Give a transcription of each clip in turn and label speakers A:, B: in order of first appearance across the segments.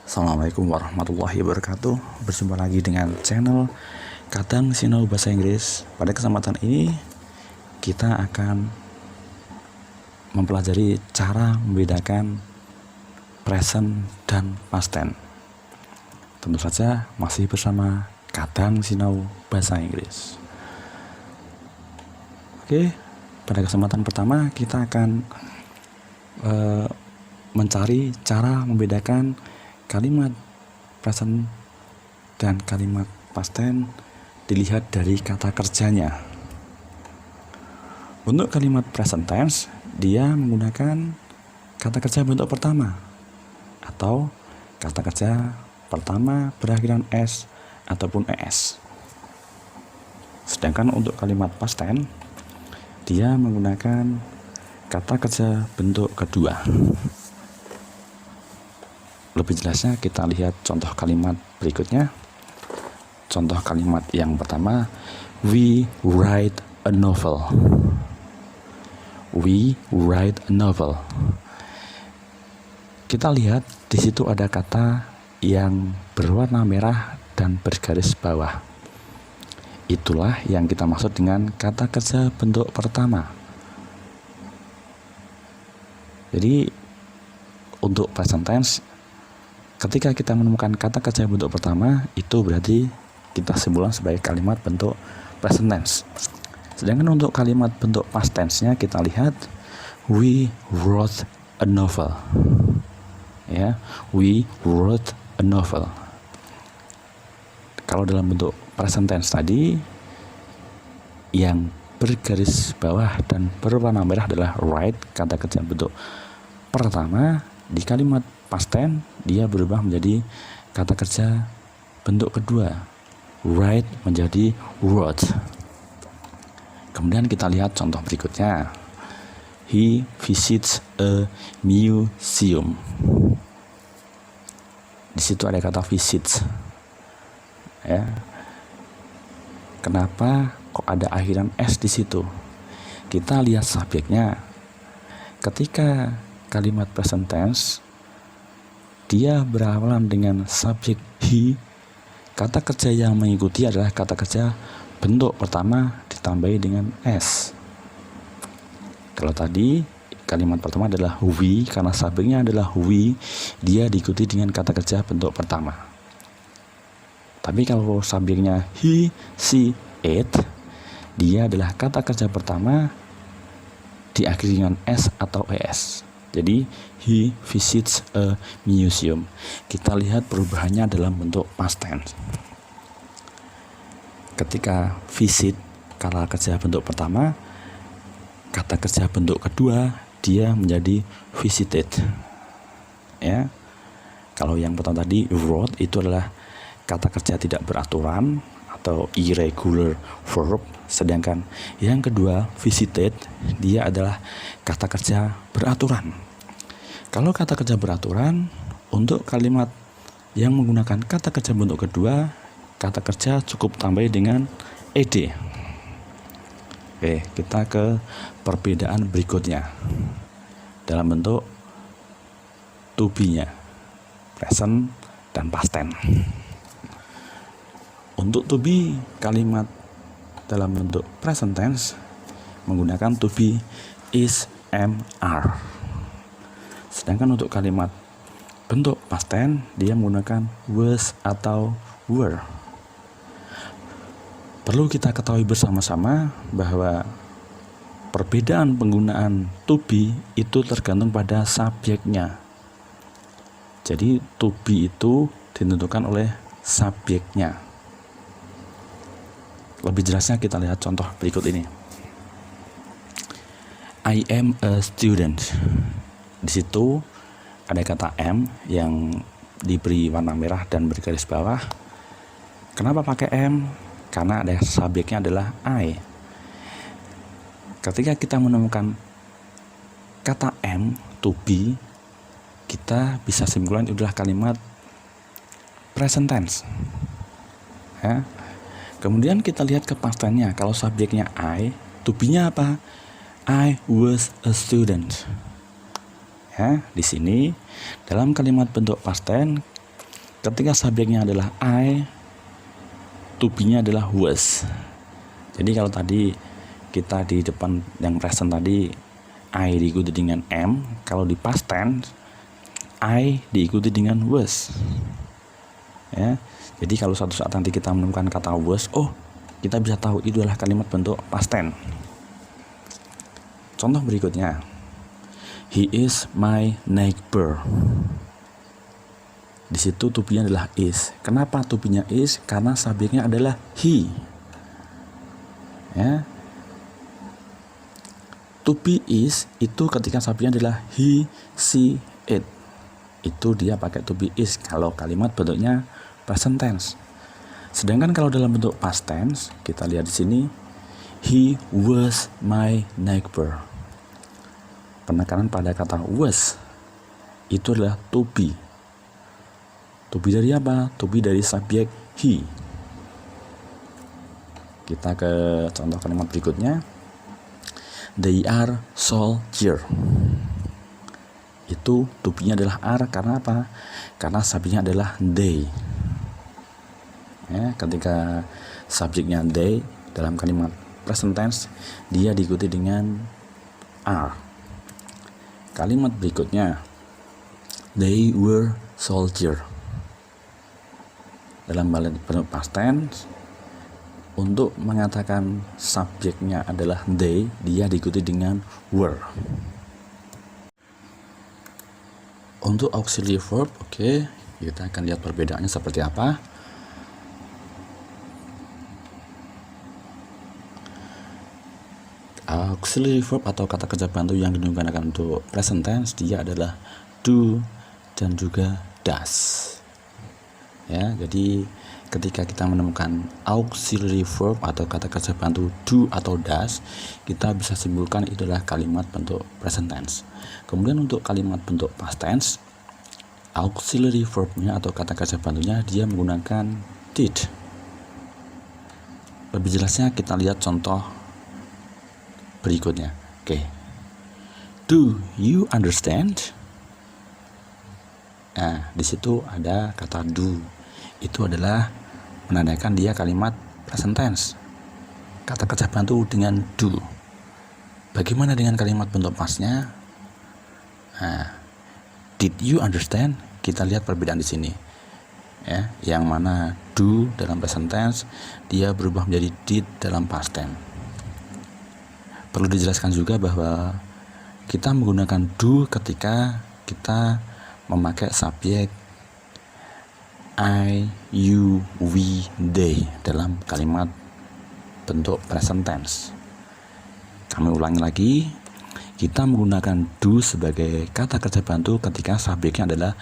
A: Assalamualaikum warahmatullahi wabarakatuh. Berjumpa lagi dengan channel Kadang Sinau Bahasa Inggris. Pada kesempatan ini kita akan mempelajari cara membedakan present dan past tense. Tentu saja masih bersama Kadang Sinau Bahasa Inggris. Oke, pada kesempatan pertama kita akan mencari cara membedakan kalimat present dan kalimat past tense dilihat dari kata kerjanya. Untuk kalimat present tense, dia menggunakan kata kerja bentuk pertama atau kata kerja pertama berakhiran s ataupun es. Sedangkan untuk kalimat past tense, dia menggunakan kata kerja bentuk kedua. Lebih jelasnya kita lihat contoh kalimat berikutnya. Contoh kalimat yang pertama, we write a novel. We write a novel. Kita lihat di situ ada kata yang berwarna merah dan bergaris bawah. Itulah yang kita maksud dengan kata kerja bentuk pertama. Jadi untuk present tense, ketika kita menemukan kata kerja bentuk pertama, itu berarti kita simpulkan sebagai kalimat bentuk present tense. Sedangkan untuk kalimat bentuk past tense-nya kita lihat we wrote a novel. Ya, we wrote a novel. Kalau dalam bentuk present tense tadi, yang bergaris bawah dan berwarna merah adalah write, kata kerja bentuk pertama. Di kalimat past tense dia berubah menjadi kata kerja bentuk kedua, write menjadi wrote. Kemudian kita lihat contoh berikutnya, he visits a museum. Di situ ada kata visits. Ya. Kenapa kok ada akhiran s di situ? Kita lihat subjeknya. Ketika kalimat present tense dia berawalan dengan subjek he, kata kerja yang mengikuti adalah kata kerja bentuk pertama ditambahi dengan s. Kalau tadi kalimat pertama adalah we, karena subjeknya adalah we, dia diikuti dengan kata kerja bentuk pertama. Tapi kalau subjeknya he, she, it, dia adalah kata kerja pertama diakhiri dengan s atau es. Jadi he visits a museum. Kita lihat perubahannya dalam bentuk past tense. Ketika visit kata kerja bentuk pertama, kata kerja bentuk kedua dia menjadi visited. Ya. Kalau yang pertama tadi wrote itu adalah kata kerja tidak beraturan atau irregular verb, sedangkan yang kedua visited dia adalah kata kerja beraturan. Kalau kata kerja beraturan, untuk kalimat yang menggunakan kata kerja bentuk kedua, kata kerja cukup tambah dengan ed. Oke, kita ke perbedaan berikutnya dalam bentuk to be-nya, present dan past tense. Untuk to be, kalimat dalam bentuk present tense menggunakan to be, is, am, are. Sedangkan untuk kalimat bentuk past tense dia menggunakan was atau were. Perlu kita ketahui bersama-sama bahwa perbedaan penggunaan to be itu tergantung pada subjeknya. Jadi to be itu ditentukan oleh subjeknya. Lebih jelasnya kita lihat contoh berikut ini. I am a student. Di situ ada kata am yang diberi warna merah dan bergaris bawah. Kenapa pakai am? Karena ada subjeknya adalah I. Ketika kita menemukan kata am, to be, kita bisa simpulkan itu adalah kalimat present tense. Ya. Kemudian kita lihat ke past tense-nya. Kalau subjeknya I, to be-nya apa? I was a student. Ya, di sini dalam kalimat bentuk past tense Ketika subjeknya adalah I, to be-nya adalah was. Jadi kalau tadi kita di depan yang present tadi I diikuti dengan am, kalau di past tense I diikuti dengan was. Ya. Jadi kalau suatu saat nanti kita menemukan kata was, oh, kita bisa tahu itu adalah kalimat bentuk past tense. Contoh berikutnya, he is my neighbor. Di situ to be-nya adalah is. Kenapa to be-nya is? Karena subjeknya adalah he. Ya. To be is itu ketika subjeknya adalah he, she, it. Itu dia pakai to be is kalau kalimat bentuknya present tense. Sedangkan kalau dalam bentuk past tense, kita lihat di sini, he was my neighbor. Penekanan pada kata was itu adalah to be. To be dari apa? To be dari subjek he. Kita ke contoh kalimat berikutnya. They are soldier. Itu to be-nya adalah are karena apa? Karena subjeknya adalah they. Ya, ketika subjeknya they dalam kalimat present tense, dia diikuti dengan are. Kalimat berikutnya, they were soldier. Dalam bentuk past tense, untuk mengatakan subjeknya adalah they, dia diikuti dengan were. Untuk auxiliary verb, oke, kita akan lihat perbedaannya seperti apa. Auxiliary verb atau kata kerja bantu yang digunakan untuk present tense, dia adalah do dan juga does. Ya, jadi ketika kita menemukan auxiliary verb atau kata kerja bantu do atau does, kita bisa simpulkan itu adalah kalimat bentuk present tense. Kemudian untuk kalimat bentuk past tense, auxiliary verb-nya atau kata kerja bantunya dia menggunakan did. Lebih jelasnya kita lihat contoh berikutnya. Oke. Do you understand? Nah, di situ ada kata do. Itu adalah menandakan dia kalimat present tense. Kata kerja bantu dengan do. Bagaimana dengan kalimat bentuk pastnya? Nah, did you understand? Kita lihat perbedaan di sini. Ya, yang mana do dalam present tense dia berubah menjadi did dalam past tense. Perlu dijelaskan juga bahwa kita menggunakan do ketika kita memakai subjek I, you, we, they dalam kalimat bentuk present tense. Kami ulangi lagi, kita menggunakan do sebagai kata kerja bantu ketika subjeknya adalah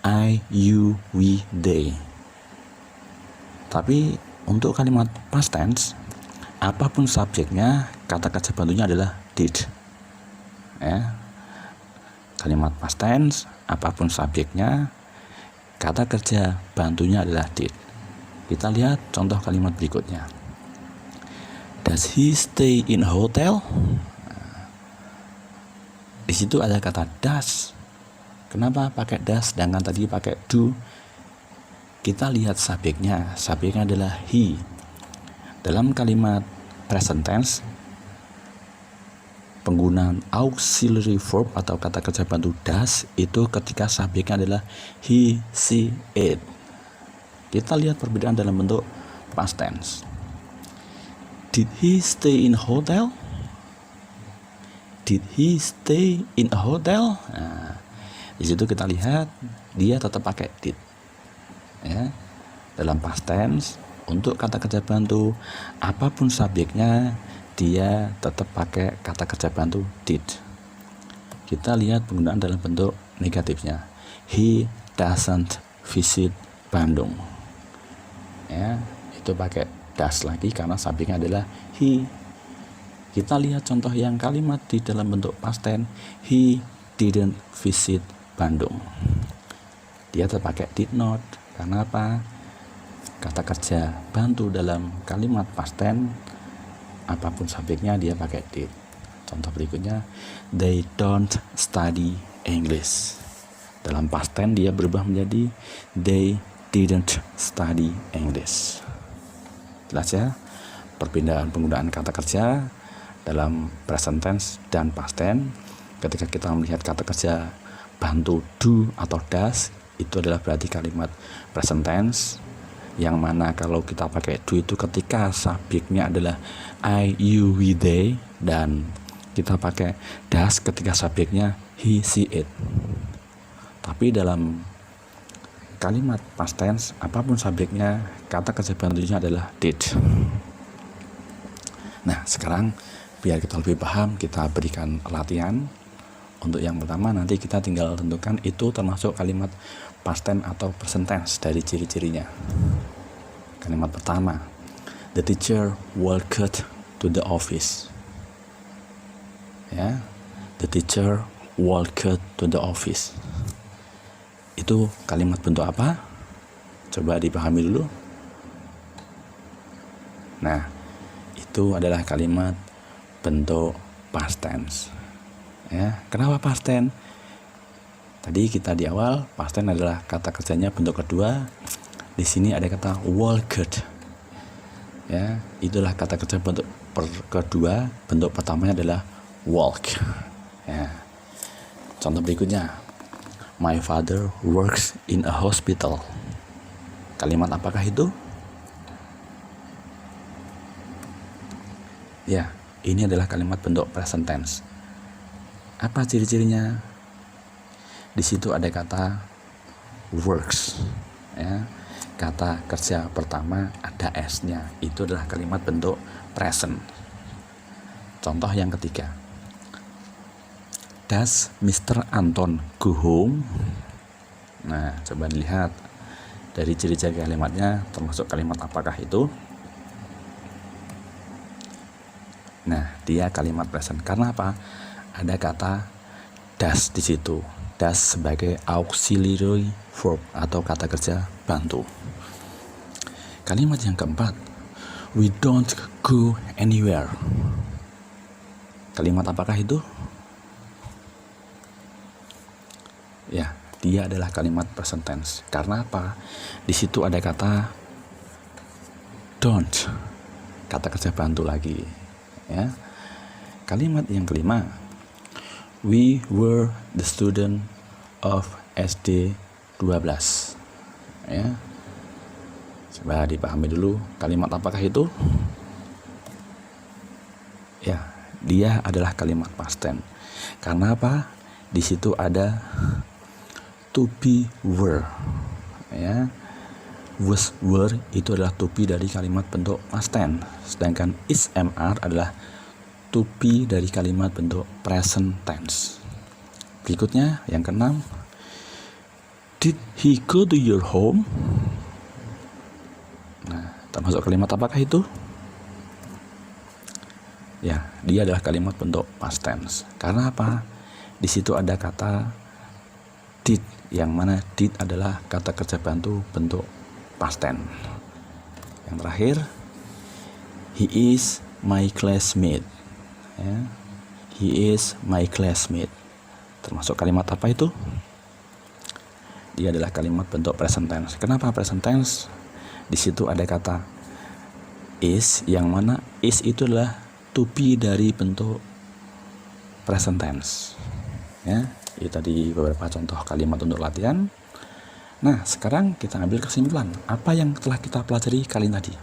A: I, you, we, they. Tapi untuk kalimat past tense, apapun subjeknya, kata kerja bantunya adalah did. Ya. Kalimat past tense, apapun subjeknya, kata kerja bantunya adalah did. Kita lihat contoh kalimat berikutnya. Does he stay in a hotel? Di situ ada kata does. Kenapa pakai does sedangkan tadi pakai do? Kita lihat subjeknya. Subjeknya adalah he. Dalam kalimat present tense, penggunaan auxiliary verb atau kata kerja bantu does itu ketika subjeknya adalah he, she, it. Kita lihat perbedaan dalam bentuk past tense. Did he stay in a hotel? Did he stay in a hotel? Nah, di situ kita lihat dia tetap pakai did. Ya. Dalam past tense, untuk kata kerja bantu apapun subjeknya dia tetap pakai kata kerja bantu did. Kita lihat penggunaan dalam bentuk negatifnya. He doesn't visit Bandung. Ya, itu pakai does lagi karena subjeknya adalah he. Kita lihat contoh yang kalimat di dalam bentuk past tense. He didn't visit Bandung. Dia terpakai did not. Karena apa? Kata kerja bantu dalam kalimat past tense apapun subjeknya dia pakai did. Contoh berikutnya, they don't study English. Dalam past tense dia berubah menjadi they didn't study English. Jelas ya, perbedaan penggunaan kata kerja dalam present tense dan past tense. Ketika kita melihat kata kerja bantu do atau does, itu adalah berarti kalimat present tense, yang mana kalau kita pakai do itu ketika subjeknya adalah I, you, we, they, dan kita pakai does ketika subjeknya he, she, it. Tapi dalam kalimat past tense, apapun subjeknya, kata kerja bantunya adalah did. Nah, sekarang biar kita lebih paham, kita berikan latihan. Untuk yang pertama, nanti kita tinggal tentukan itu termasuk kalimat past tense atau present tense dari ciri-cirinya. Kalimat pertama, the teacher walked to the office. Ya, the teacher walked to the office. Itu kalimat bentuk apa? Coba dipahami dulu. Nah, itu adalah kalimat bentuk past tense. Ya, kenapa past tense? Tadi kita di awal past tense adalah kata kerjanya bentuk kedua. Di sini ada kata walked. Ya, itulah kata kerja bentuk kedua. Bentuk pertamanya adalah walk. Ya. Contoh berikutnya. My father works in a hospital. Kalimat apakah itu? Ya, ini adalah kalimat bentuk present tense. Apa ciri-cirinya? Di situ ada kata works. Ya, kata kerja pertama ada s-nya. Itu adalah kalimat bentuk present. Contoh yang ketiga. Does Mr. Anton go home? Nah, coba dilihat dari ciri-ciri kalimatnya termasuk kalimat apakah itu? Nah, dia kalimat present. Karena apa? Ada kata does di situ. Does sebagai auxiliary verb atau kata kerja bantu. Kalimat yang keempat, we don't go anywhere. Kalimat apakah itu? Ya, dia adalah kalimat present tense. Karena apa? Di situ ada kata don't, kata kerja bantu lagi. Ya. Kalimat yang kelima, we were the student of SD 12. Ya. Coba dipahami dulu kalimat apakah itu? Ya, dia adalah kalimat past tense. Karena apa? Di situ ada to be were. Ya. Was, were itu adalah to be dari kalimat bentuk past tense. Sedangkan is, mr adalah to be dari kalimat bentuk present tense. Berikutnya yang keenam, did he go to your home? Nah, termasuk kalimat apakah itu? Ya, dia adalah kalimat bentuk past tense. Karena apa? Di situ ada kata did, yang mana did adalah kata kerja bantu bentuk past tense. Yang terakhir, he is my classmate. Ya, he is my classmate. Termasuk kalimat apa itu? Dia adalah kalimat bentuk present tense. Kenapa present tense? Di situ ada kata is, yang mana is itu adalah to be dari bentuk present tense. Ya, itu tadi beberapa contoh kalimat untuk latihan. Nah, sekarang kita ambil kesimpulan apa yang telah kita pelajari kali ini tadi.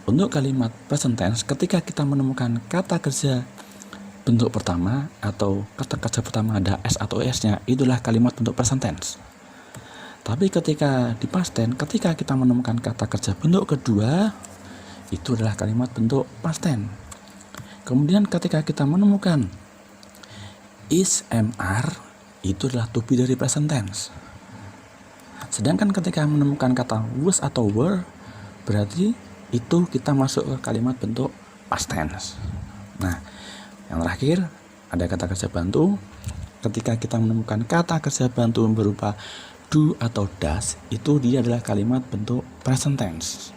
A: Untuk kalimat present tense, ketika kita menemukan kata kerja bentuk pertama atau kata kerja pertama ada s atau s-nya, itulah kalimat bentuk present tense. Tapi ketika di past tense, ketika kita menemukan kata kerja bentuk kedua, itu adalah kalimat bentuk past tense. Kemudian ketika kita menemukan is, mr, itu adalah to be dari present tense. Sedangkan ketika menemukan kata was atau were, berarti itu kita masuk ke kalimat bentuk past tense. Nah, yang terakhir ada kata kerja bantu. Ketika kita menemukan kata kerja bantu berupa do atau does, itu dia adalah kalimat bentuk present tense.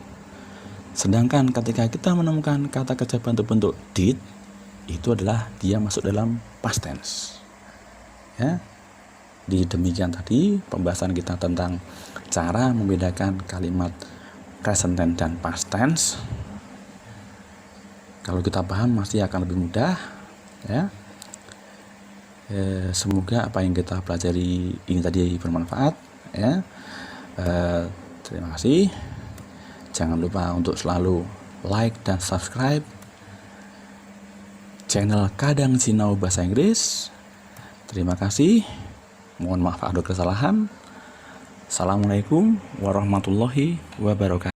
A: Sedangkan ketika kita menemukan kata kerja bantu bentuk did, itu adalah dia masuk dalam past tense. Ya. Di demikian tadi pembahasan kita tentang cara membedakan kalimat present tense dan past tense. Kalau kita paham pasti akan lebih mudah, ya. Semoga apa yang kita pelajari ini tadi bermanfaat, ya. Terima kasih. Jangan lupa untuk selalu like dan subscribe channel Kadang Sinau Bahasa Inggris. Terima kasih. Mohon maaf ada kesalahan. Assalamualaikum warahmatullahi wabarakatuh.